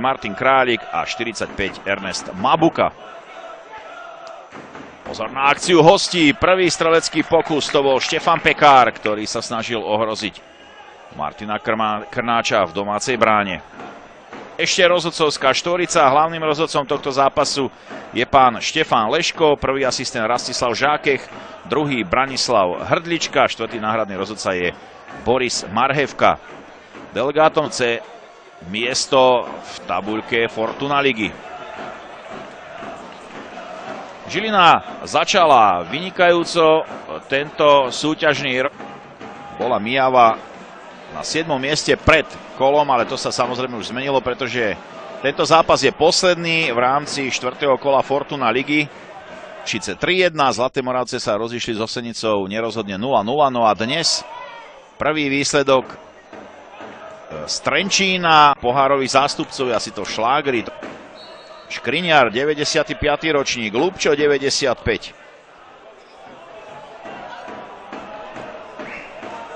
Martin Králik a 45 Ernest Mabuka. Pozor na akciu hostí. Prvý strelecký pokus to bol Štefan Pekár, ktorý sa snažil ohroziť Martina Krnáča v domácej bráne. Ešte rozhodcovská štvorica. Hlavným rozhodcom tohto zápasu je pán Štefán Leško, prvý asistent Rastislav Žákech, druhý Branislav Hrdlička, štvrtý náhradný rozhodca je Boris Marhevka. Delegátom C miesto v tabuľke Fortuna ligy. Žilina začala vynikajúco tento súťažný rok. Bola Mijava na 7. mieste pred kolom, ale to sa samozrejme už zmenilo, pretože tento zápas je posledný v rámci 4. kola Fortuna ligy. Šice 3-1, Zlaté Moravce sa rozišli s Osenicou nerozhodne 0-0, no a dnes prvý výsledok z Trenčína, pohároví zástupcovia si to šlágri. Škriňar 95. ročník, Lubčo 95.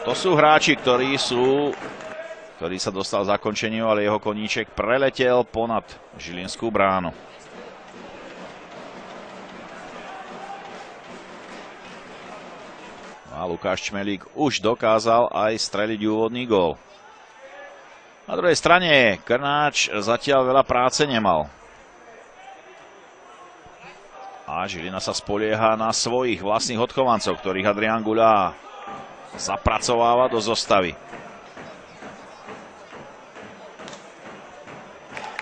To sú hráči, ktorí sa dostal k zakončeniu, ale jeho koníček preletel ponad žilinskú bránu. A Lukáš Čmelík už dokázal aj streliť úvodný gól. Na druhej strane Krnáč zatiaľ veľa práce nemal. A Žilina sa spolieha na svojich vlastných odchovancov, ktorých Adrián Guľa zapracováva do zostavy.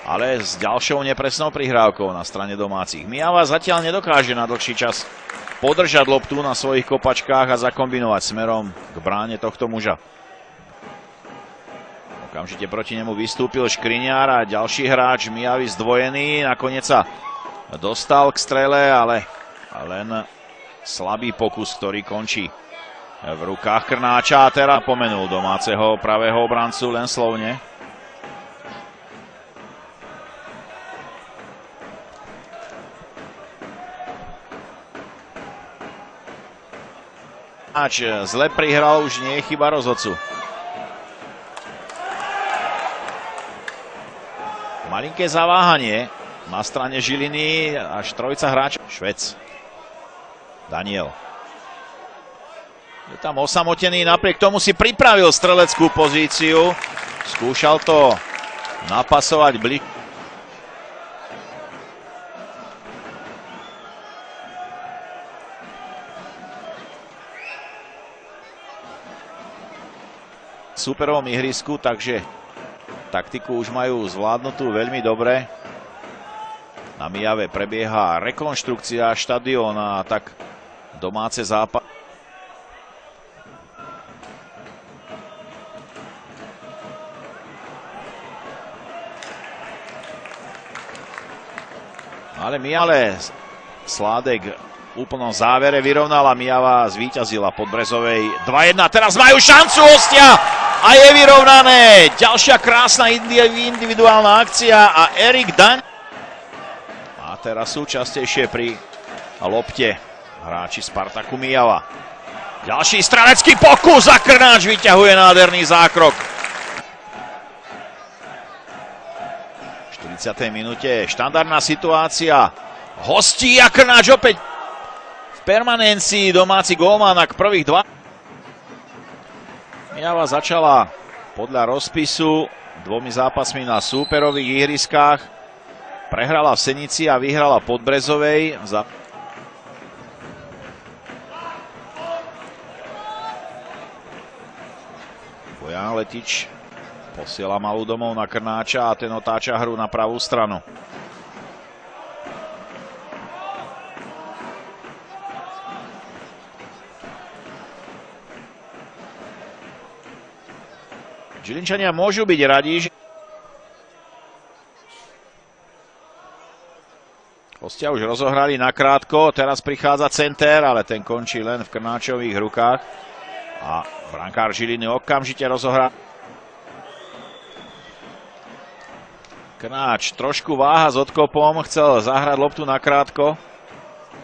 Ale s ďalšou nepresnou prihrávkou na strane domácich. Mijava zatiaľ nedokáže na dlhší čas podržať loptu na svojich kopačkách a zakombinovať smerom k bráne tohto muža. Okamžite proti nemu vystúpil Škriňar a ďalší hráč Mijavy zdvojený. Nakoniec sa dostal k strele, ale len slabý pokus, ktorý končí v rukách Krnáča. A teraz pomenul domáceho pravého obrancu len slovne. Krnáč zle prihral, už nie je chyba rozhodcu. Malinké zaváhanie na strane Žiliny, až trojica hráčov. Švec. Daniel. Je tam osamotený, napriek tomu si pripravil streleckú pozíciu. Skúšal to napasovať bližšie. V súperovom ihrisku, takže taktiku už majú zvládnutú veľmi dobre. Na Mijave prebieha rekonštrukcia štadióna, tak domáce zápas. Ale Sládek v úplnom závere vyrovnala. Mijava zvíťazila Podbrezovej 2-1. Teraz majú šancu hostia a je vyrovnané. Ďalšia krásna individuálna akcia a Erik Daň. A teraz sú častejšie pri lopte hráči Spartaku Mijava. Ďalší strelecký pokus a Krnáč vyťahuje nádherný zákrok. V 40. minúte štandardná situácia. Hostí a Krnáč opäť v permanencii. Domáci gólman k prvých dva. Mijava začala podľa rozpisu 2 zápasmi na súperových ihriskách. Prehrala v Senici a vyhrala Podbrezovej. Bojan Letič posiela malú domov na Krnáča a ten otáča hru na pravú stranu. Žilinčania môžu byť radi, že hostia už rozohrali nakrátko, teraz prichádza center, ale ten končí len v Krnáčových rukách. A brankár Žiliny okamžite rozohrá. Krnáč trošku váha s odkopom, chcel zahrať loptu nakrátko,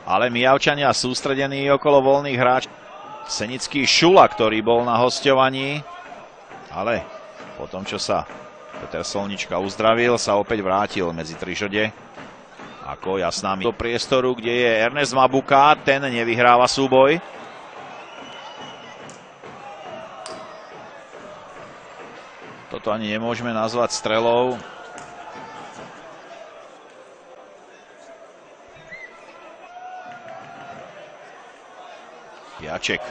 ale Mijavčania sústredení okolo voľných hráčov. Senický Šula, ktorý bol na hosťovaní, ale po tom, čo sa Peter Solnička uzdravil, sa opäť vrátil medzi trižode. Ako jasná do priestoru, kde je Ernest Mabuka, ten nevyhráva súboj. Toto ani nemôžeme nazvať strelou. Piaček.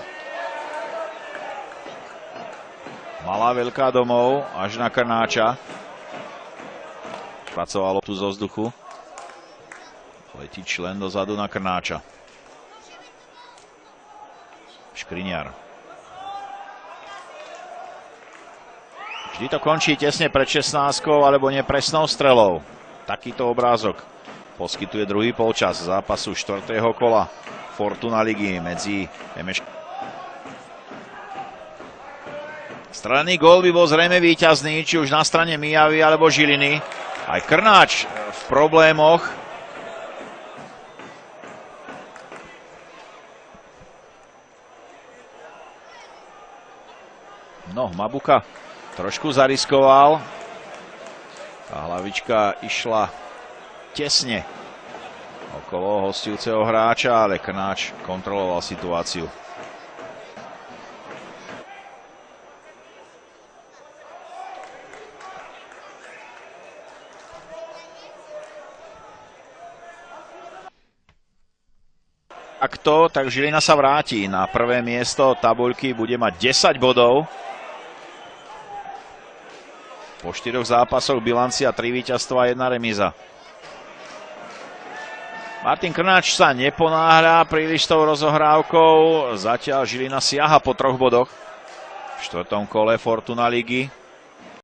Malá veľká domov, až na Krnáča. Pracovalo tu zo vzduchu. Letí člen dozadu na Krnáča. Škriňar. Vždy to končí tesne pred 16-kou alebo nepresnou strelou. Takýto obrázok poskytuje druhý polčas zápasu 4. kola Fortuna ligy medzi MŠ. Strelený gól by bol zrejme víťazný, či už na strane Mijavy alebo Žiliny. Aj Krnáč v problémoch. No, Mabuka trošku zariskoval. Tá hlavička išla tesne okolo hostujúceho hráča, ale Krnáč kontroloval situáciu. Takto, tak Žilina sa vráti na prvé miesto tabuľky, bude mať 10 bodov. Po 4 zápasoch bilancia 3 víťazstva a 1 remíza. Martin Krnáč sa neponáhľa príliš tou rozohrávkou. Zatiaľ Žilina siaha po 3 bodoch v 4. kole Fortuna ligy.